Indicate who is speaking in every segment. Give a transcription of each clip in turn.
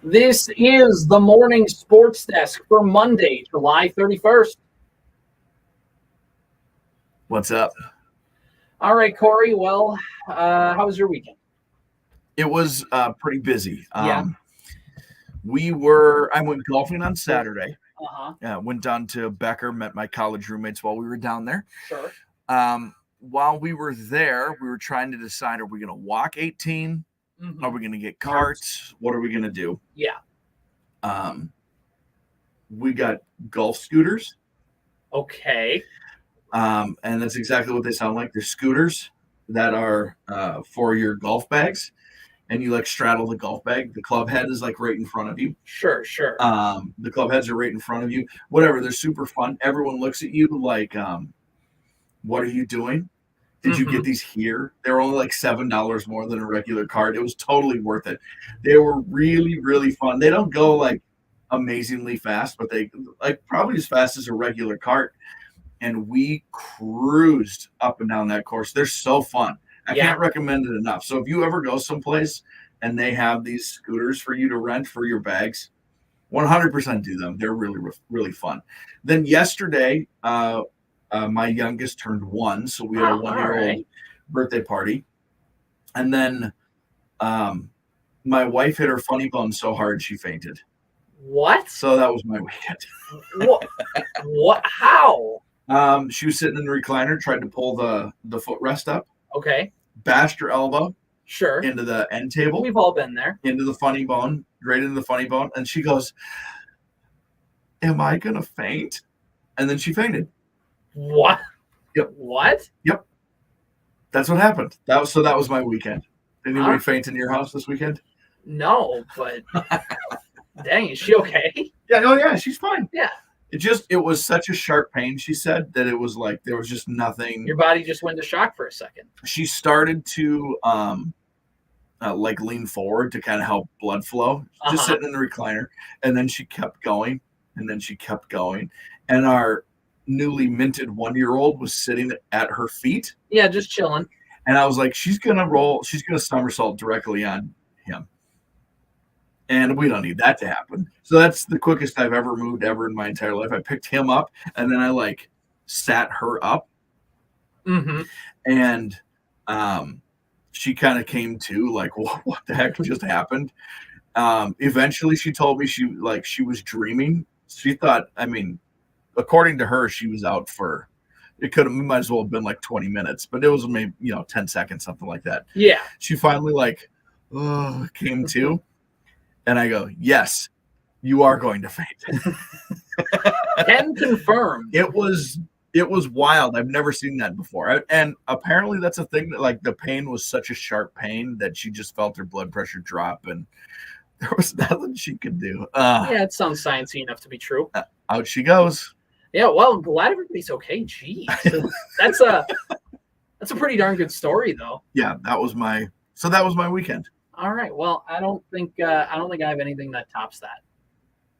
Speaker 1: This is the Morning Sports Desk for Monday, July 31st.
Speaker 2: What's up?
Speaker 1: All right, Corey. Well, how was your weekend?
Speaker 2: It was pretty busy.
Speaker 1: Yeah.
Speaker 2: I went golfing on Saturday.
Speaker 1: Uh-huh.
Speaker 2: Went down to Becker, met my college roommates while we were down there.
Speaker 1: Sure.
Speaker 2: While we were there, we were trying to decide, are we going to walk 18?
Speaker 1: Mm-hmm.
Speaker 2: Are we going to get carts? What are we going to do?
Speaker 1: Yeah.
Speaker 2: We got golf scooters.
Speaker 1: Okay.
Speaker 2: And that's exactly what they sound like. They're scooters that are for your golf bags. And you like straddle the golf bag. The club head is like right in front of you.
Speaker 1: Sure.
Speaker 2: The club heads are right in front of you. Whatever. They're super fun. Everyone looks at you like, what are you doing? Did you get these here? They were only like $7 more than a regular cart. It was totally worth it. They were really, really fun. They don't go like amazingly fast, but they like probably as fast as a regular cart. And we cruised up and down that course. They're so fun. I can't recommend it enough. So if you ever go someplace and they have these scooters for you to rent for your bags, 100% do them. They're really, really fun. Then yesterday, my youngest turned 1, so we had a 1-year-old birthday party. And then my wife hit her funny bone so hard she fainted.
Speaker 1: What?
Speaker 2: So that was my weekend.
Speaker 1: What? How?
Speaker 2: She was sitting in the recliner, tried to pull the footrest up.
Speaker 1: Okay.
Speaker 2: Bashed her elbow.
Speaker 1: Sure.
Speaker 2: Into the end table.
Speaker 1: We've all been there.
Speaker 2: Into the funny bone, right into the funny bone. And she goes, "Am I going to faint?" And then she fainted.
Speaker 1: What?
Speaker 2: Yep.
Speaker 1: What?
Speaker 2: Yep. That's what happened. That was my weekend. Did anybody faint in your house this weekend?
Speaker 1: No, but dang, is she okay?
Speaker 2: Yeah. Oh yeah, she's fine.
Speaker 1: Yeah.
Speaker 2: It was such a sharp pain, she said, that it was like there was just nothing.
Speaker 1: Your body just went into shock for a second.
Speaker 2: She started to like lean forward to kind of help blood flow, just sitting in the recliner, and then she kept going, and our newly minted 1-year-old was sitting at her feet.
Speaker 1: Yeah, just chilling.
Speaker 2: And I was like, she's gonna somersault directly on him. And we don't need that to happen. So that's the quickest I've ever moved ever in my entire life. I picked him up and then I like sat her up.
Speaker 1: Mm-hmm.
Speaker 2: And she kind of came to like, what the heck just happened? Eventually she told me she was dreaming. She thought, according to her, she was out for, it might as well have been like 20 minutes, but it was maybe, 10 seconds, something like that.
Speaker 1: Yeah.
Speaker 2: She finally came to. And I go, yes, you are going to faint.
Speaker 1: Can confirm.
Speaker 2: It was wild. I've never seen that before. And apparently that's a thing that like the pain was such a sharp pain that she just felt her blood pressure drop and there was nothing she could do.
Speaker 1: Yeah, it sounds sciencey enough to be true.
Speaker 2: Out she goes.
Speaker 1: Yeah, well, I'm glad everybody's okay. Jeez. That's a pretty darn good story though.
Speaker 2: Yeah, that was my weekend.
Speaker 1: All right. Well, I don't think I have anything that tops that.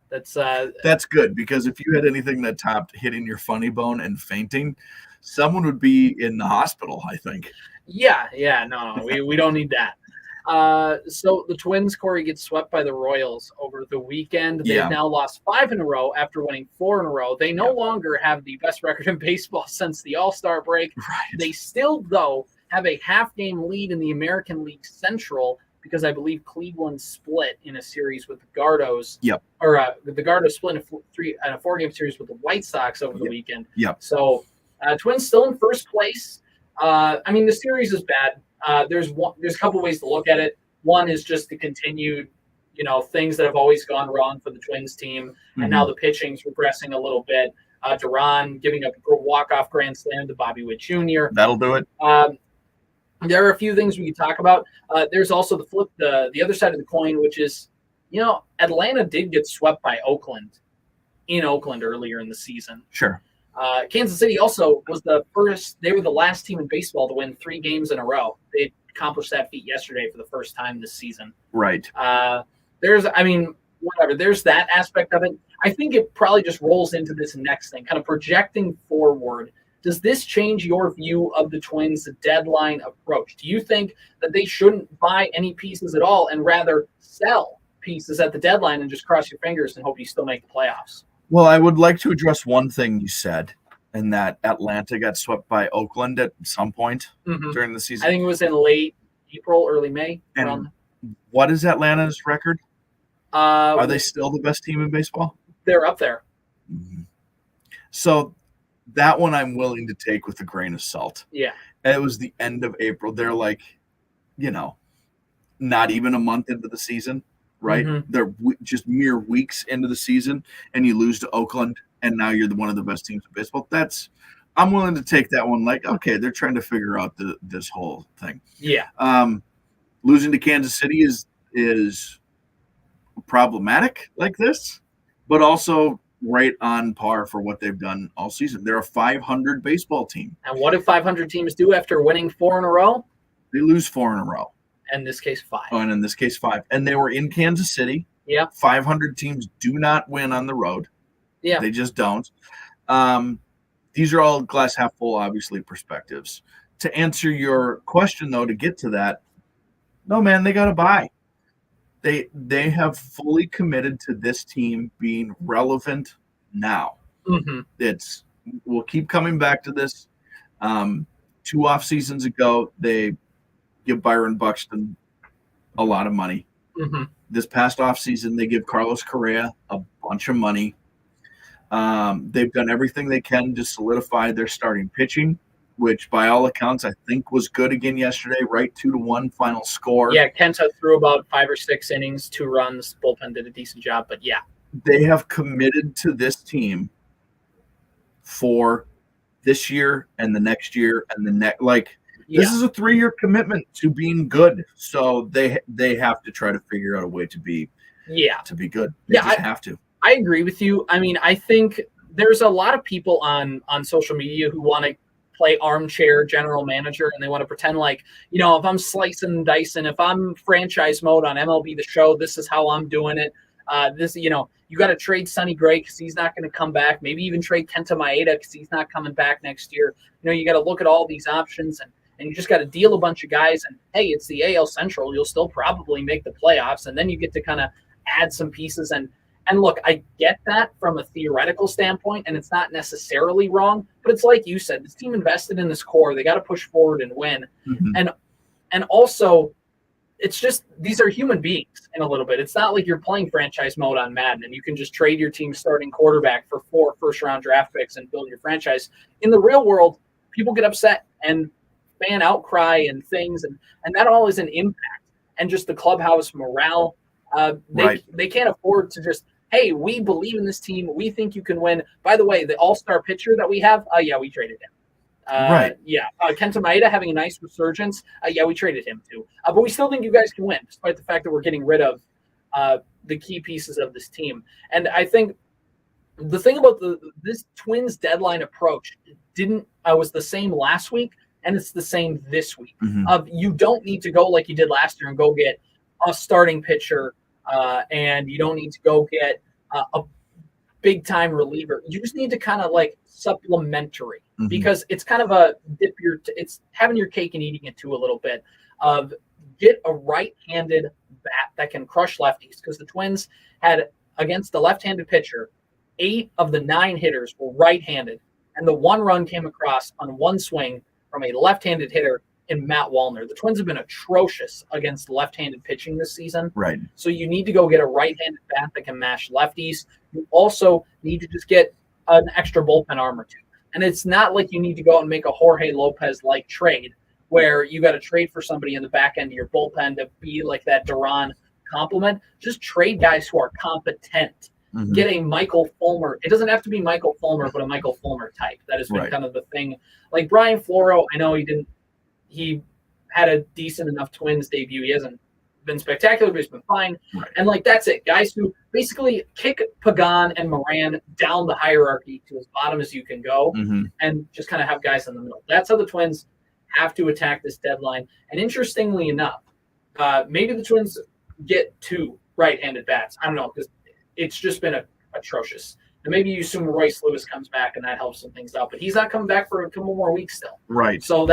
Speaker 2: That's good because if you had anything that topped hitting your funny bone and fainting, someone would be in the hospital, I think.
Speaker 1: Yeah. No, we don't need that. So the Twins, Corey, get swept by the Royals over the weekend. They've now lost 5 in a row after winning 4 in a row. They no longer have the best record in baseball since the All-Star break.
Speaker 2: Right.
Speaker 1: They still, though, have a half-game lead in the American League Central because I believe Cleveland split in a series with the Gardos.
Speaker 2: Yep.
Speaker 1: Or the Gardos split in a 4-game series with the White Sox over the weekend.
Speaker 2: Yep.
Speaker 1: So Twins still in first place. The series is bad. There's a couple ways to look at it. One is just the continued, things that have always gone wrong for the Twins team, and now the pitching's regressing a little bit. Duran giving up a walk-off grand slam to Bobby Witt Jr.
Speaker 2: That'll do it.
Speaker 1: There are a few things we can talk about. There's also the other side of the coin, which is, Atlanta did get swept by Oakland in Oakland earlier in the season.
Speaker 2: Sure.
Speaker 1: Kansas City also was they were the last team in baseball to win 3 games in a row. They accomplished that feat yesterday for the first time this season.
Speaker 2: Right.
Speaker 1: There's that aspect of it. I think it probably just rolls into this next thing, kind of projecting forward Does this change your view of the Twins' deadline approach? Do you think that they shouldn't buy any pieces at all and rather sell pieces at the deadline and just cross your fingers and hope you still make the playoffs?
Speaker 2: Well, I would like to address one thing you said, and that Atlanta got swept by Oakland at some point during the season.
Speaker 1: I think it was in late April, early May.
Speaker 2: And what is Atlanta's record? Are they still the best team in baseball?
Speaker 1: They're up there.
Speaker 2: Mm-hmm. So that one I'm willing to take with a grain of salt.
Speaker 1: Yeah.
Speaker 2: It was the end of April. They're like, not even a month into the season, right?
Speaker 1: Mm-hmm.
Speaker 2: They're just mere weeks into the season, and you lose to Oakland, and now you're one of the best teams in baseball. I'm willing to take that one. Like, okay, they're trying to figure out this whole thing.
Speaker 1: Yeah.
Speaker 2: Losing to Kansas City is problematic like this, but also right on par for what they've done all season. They're a 500 baseball team.
Speaker 1: And what do 500 teams do after winning 4 in a row?
Speaker 2: They lose 4 in a row.
Speaker 1: In this case, 5.
Speaker 2: Oh, and in this case, 5. And they were in Kansas City.
Speaker 1: Yeah.
Speaker 2: 500 teams do not win on the road.
Speaker 1: Yeah.
Speaker 2: They just don't. These are all glass half full, obviously, perspectives. To answer your question, though, to get to that, no, man, they got to buy. They have fully committed to this team being relevant now.
Speaker 1: Mm-hmm.
Speaker 2: We'll keep coming back to this. 2 off seasons ago, they give Byron Buxton a lot of money.
Speaker 1: Mm-hmm.
Speaker 2: This past off season, they give Carlos Correa a bunch of money. They've done everything they can to solidify their starting pitching, which by all accounts I think was good again yesterday, right? 2-1 final score.
Speaker 1: Yeah, Kenta threw about 5 or 6 innings, 2 runs. Bullpen did a decent job, but yeah.
Speaker 2: They have committed to this team for this year and the next year and the next. This is a 3-year commitment to being good. So they have to try to figure out a way to be good. They just have to.
Speaker 1: I agree with you. I mean, I think there's a lot of people on social media who want to play armchair general manager, and they want to pretend like, if I'm slicing and dicing, if I'm franchise mode on MLB The Show, this is how I'm doing it. You got to trade Sonny Gray because he's not going to come back. Maybe even trade Kenta Maeda because he's not coming back next year. You got to look at all these options, and you just got to deal a bunch of guys. And hey, it's the AL Central. You'll still probably make the playoffs, and then you get to kind of add some pieces. And look, I get that from a theoretical standpoint, and it's not necessarily wrong. But it's like you said, this team invested in this core. They got to push forward and win. Mm-hmm. And also, it's just these are human beings in a little bit. It's not like you're playing franchise mode on Madden and you can just trade your team's starting quarterback for 4 first-round draft picks and build your franchise. In the real world, people get upset and fan outcry and things, and that all is an impact. And just the clubhouse morale, they can't afford to just, hey, we believe in this team. We think you can win. By the way, the all-star pitcher that we have, we traded him. Kenta Maeda having a nice resurgence. We traded him too. But we still think you guys can win, despite the fact that we're getting rid of the key pieces of this team. And I think the thing about this Twins deadline approach was the same last week, and it's the same this week. Mm-hmm. You don't need to go like you did last year and go get a starting pitcher, and you don't need to go get a big-time reliever. You just need to kind of like supplementary, mm-hmm. because it's kind of it's having your cake and eating it too a little bit. Of get a right-handed bat that can crush lefties, because the Twins had, against the left-handed pitcher, 8 of the 9 hitters were right-handed, and the 1 run came across on 1 swing from a left-handed hitter in Matt Wallner. The Twins have been atrocious against left-handed pitching this season.
Speaker 2: Right. So
Speaker 1: you need to go get a right-handed bat that can mash lefties. You also need to just get an extra bullpen arm or 2. And it's not like you need to go out and make a Jorge Lopez-like trade where you got to trade for somebody in the back end of your bullpen to be like that Duran complement. Just trade guys who are competent. Mm-hmm. Get a Michael Fulmer. It doesn't have to be Michael Fulmer, but a Michael Fulmer type. That has been kind of the thing. Like Brian Floro, I know he had a decent enough Twins debut. He hasn't been spectacular, but he's been fine. Right. And that's it. Guys who basically kick Pagan and Moran down the hierarchy to as bottom as you can go, mm-hmm. and just kind of have guys in the middle. That's how the Twins have to attack this deadline. And interestingly enough, maybe the Twins get 2 right-handed bats. I don't know, because it's just been atrocious. And maybe you assume Royce Lewis comes back and that helps some things out, but he's not coming back for a couple more weeks still.
Speaker 2: Right.
Speaker 1: So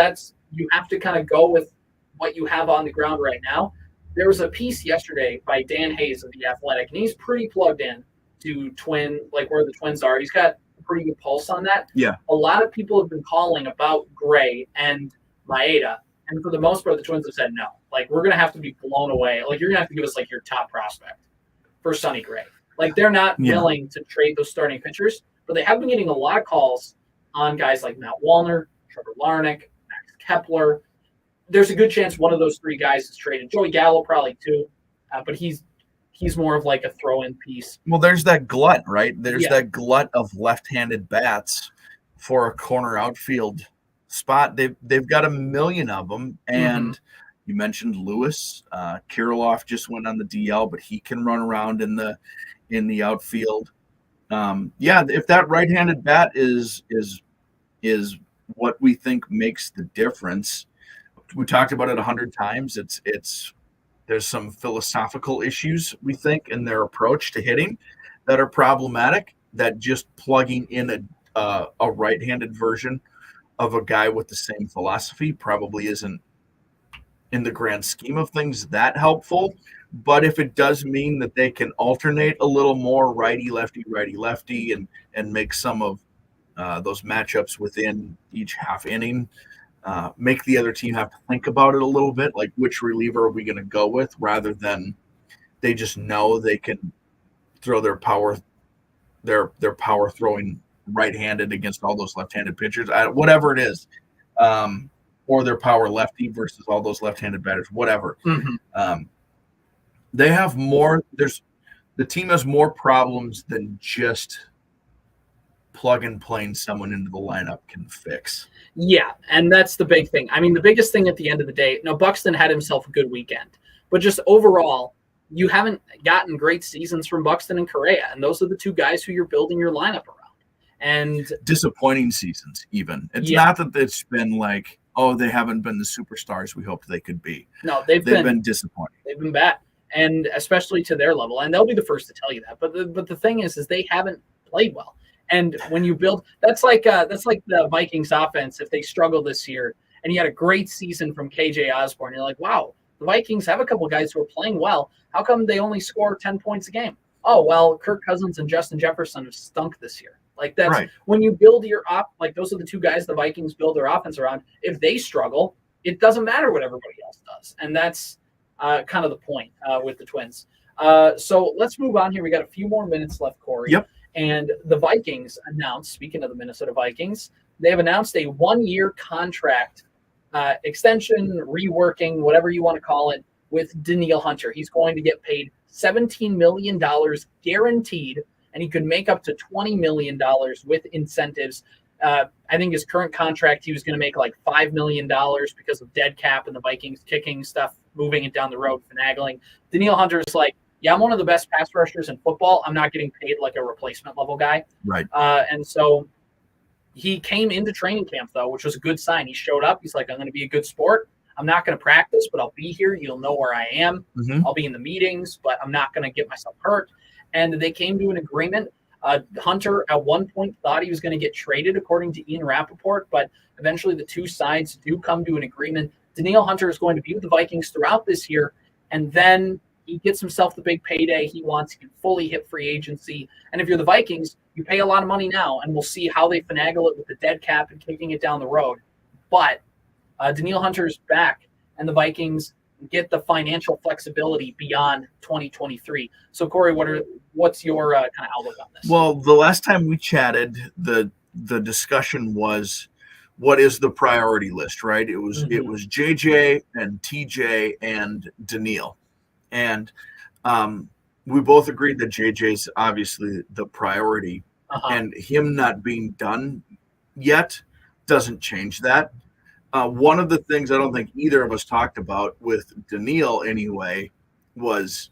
Speaker 1: you have to kind of go with what you have on the ground right now. There was a piece yesterday by Dan Hayes of The Athletic, and he's pretty plugged in to where the Twins are. He's got a pretty good pulse on that.
Speaker 2: Yeah.
Speaker 1: A lot of people have been calling about Gray and Maeda, and for the most part, the Twins have said no. Like, we're going to have to be blown away. Like, you're going to have to give us, like, your top prospect for Sonny Gray. Like, they're not willing to trade those starting pitchers, but they have been getting a lot of calls on guys like Matt Wallner, Trevor Larnach, Max Kepler. There's a good chance one of those three guys is traded. Joey Gallo probably too, but he's more of like a throw-in piece.
Speaker 2: Well, there's that glut, right? There's that glut of left-handed bats for a corner outfield spot. They've got a million of them, and you mentioned Lewis. Kirilloff just went on the DL, but he can run around in the outfield. If that right-handed bat is what we think makes the difference. We talked about it 100 times. There's some philosophical issues, we think, in their approach to hitting that are problematic, that just plugging in a right-handed version of a guy with the same philosophy probably isn't, in the grand scheme of things, that helpful. But if it does mean that they can alternate a little more righty-lefty, and make some of those matchups within each half inning, make the other team have to think about it a little bit, like which reliever are we going to go with, rather than they just know they can throw their power throwing right-handed against all those left-handed pitchers, whatever it is, or their power lefty versus all those left-handed batters, whatever. They have more. The team has more problems than just plug and playing someone into the lineup can fix.
Speaker 1: Yeah, and that's the big thing. I mean, the biggest thing at the end of the day, Buxton had himself a good weekend, but just overall, you haven't gotten great seasons from Buxton and Correa, and those are the two guys who you're building your lineup around. And
Speaker 2: disappointing seasons, even. It's not that it's been like, oh, they haven't been the superstars we hoped they could be.
Speaker 1: No, they've
Speaker 2: been disappointing.
Speaker 1: They've been bad, and especially to their level, and they'll be the first to tell you that. But the thing is they haven't played well. And when you build, that's like the Vikings offense. If they struggle this year, and you had a great season from KJ Osborne, you're like, wow, the Vikings have a couple of guys who are playing well. How come they only score 10 points a game? Oh, well, Kirk Cousins and Justin Jefferson have stunk this year. Like, that's right. When you build your like those are the two guys the Vikings build their offense around. If they struggle, it doesn't matter what everybody else does, and that's kind of the point with the Twins. So let's move on here. We got a few more minutes left, Corey.
Speaker 2: Yep.
Speaker 1: And the Vikings announced, speaking of the Minnesota Vikings, they have announced a 1-year contract extension, reworking, whatever you want to call it, with Danielle Hunter. He's going to get paid $17 million guaranteed, and he could make up to $20 million with incentives. I think his current contract, he was going to make like $5 million because of dead cap and the Vikings kicking stuff, moving it down the road, finagling. Danielle Hunter is like, yeah, I'm one of the best pass rushers in football. I'm not getting paid like a replacement level guy.
Speaker 2: Right.
Speaker 1: And so he came into training camp, though, which was a good sign. He showed up. He's like, I'm going to be a good sport. I'm not going to practice, but I'll be here. You'll know where I am. I'll be in the meetings, but I'm not going to get myself hurt. And they came to an agreement. Hunter at one point thought he was going to get traded, according to Ian Rappaport, but eventually the two sides do come to an agreement. Danielle Hunter is going to be with the Vikings throughout this year, and then he gets himself the big payday he wants. He can fully hit free agency. And if you're the Vikings, you pay a lot of money now, and we'll see how they finagle it with the dead cap and kicking it down the road. But Danielle Hunter is back, and the Vikings get the financial flexibility beyond 2023. So, Corey, what's your kind of outlook on this?
Speaker 2: Well, the last time we chatted, the discussion was, what is the priority list, right? It was JJ and TJ and Danielle. And we both agreed that JJ's obviously the priority, and him not being done yet doesn't change that. One of the things I don't think either of us talked about with Danielle anyway was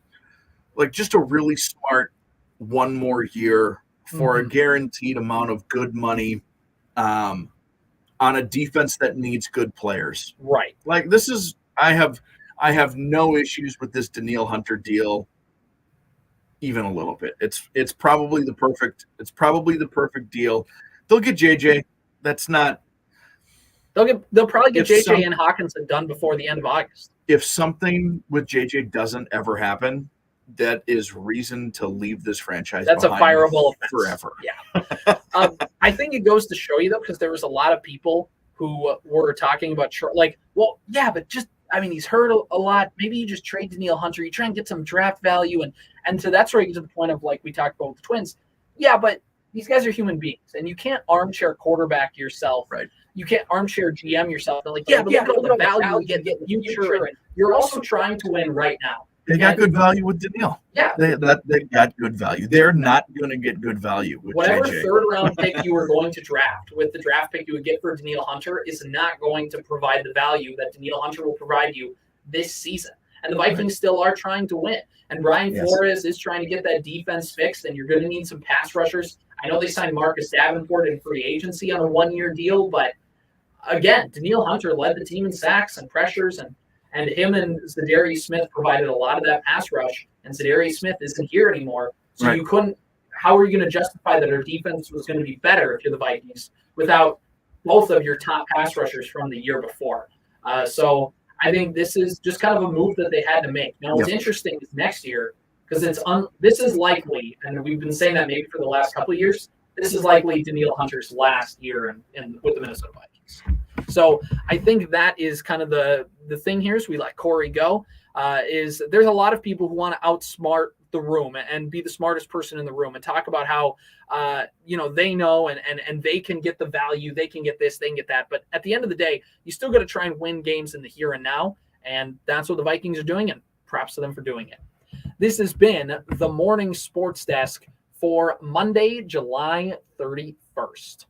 Speaker 2: like just a really smart one more year for a guaranteed amount of good money on a defense that needs good players.
Speaker 1: Right.
Speaker 2: Like this is, I have no issues with this Danielle Hunter deal. even a little bit. It's probably the perfect deal. They'll get JJ. That's not.
Speaker 1: They'll probably get JJ and Hawkinson done before the end of August.
Speaker 2: If something with JJ doesn't ever happen, that is reason to leave this franchise.
Speaker 1: That's a fireable offense
Speaker 2: forever.
Speaker 1: Yeah. I think it goes to show you though, because there was a lot of people who were talking about well, yeah, but just he's hurt a lot. Maybe you just trade Danielle Hunter. You try and get some draft value, and so that's where you get to the point of like we talked about with the Twins. Yeah, but these guys are human beings, and you can't armchair quarterback yourself.
Speaker 2: Right.
Speaker 1: You can't armchair GM yourself. They're like, look at all the value you get in the future, and you're also trying to win right now.
Speaker 2: They got good value with Danielle.
Speaker 1: Yeah.
Speaker 2: They got good value. They're not going to get good value with
Speaker 1: whatever
Speaker 2: JJ.
Speaker 1: third-round pick you were going to draft with the draft pick you would get for Danielle Hunter is not going to provide the value that Danielle Hunter will provide you this season. And the Vikings still are trying to win. And Brian Flores is trying to get that defense fixed, and you're going to need some pass rushers. I know they signed Marcus Davenport in free agency on a one-year deal, but again, Danielle Hunter led the team in sacks and pressures, and him and Zadarius Smith provided a lot of that pass rush, and Zadarius Smith isn't here anymore. So you couldn't – how are you going to justify that our defense was going to be better if you're the Vikings without both of your top pass rushers from the year before? So I think this is just kind of a move that they had to make. Now, what's interesting is next year, because this is likely, and we've been saying that maybe for the last couple of years, this is likely Danielle Hunter's last year with the Minnesota Vikings. So I think that is kind of the thing here is we let Corey go, is there's a lot of people who want to outsmart the room and be the smartest person in the room and talk about how, they know and they can get the value, they can get this, they can get that. But at the end of the day, you still got to try and win games in the here and now. And that's what the Vikings are doing, and props to them for doing it. This has been the Morning Sports Desk for Monday, July 31st.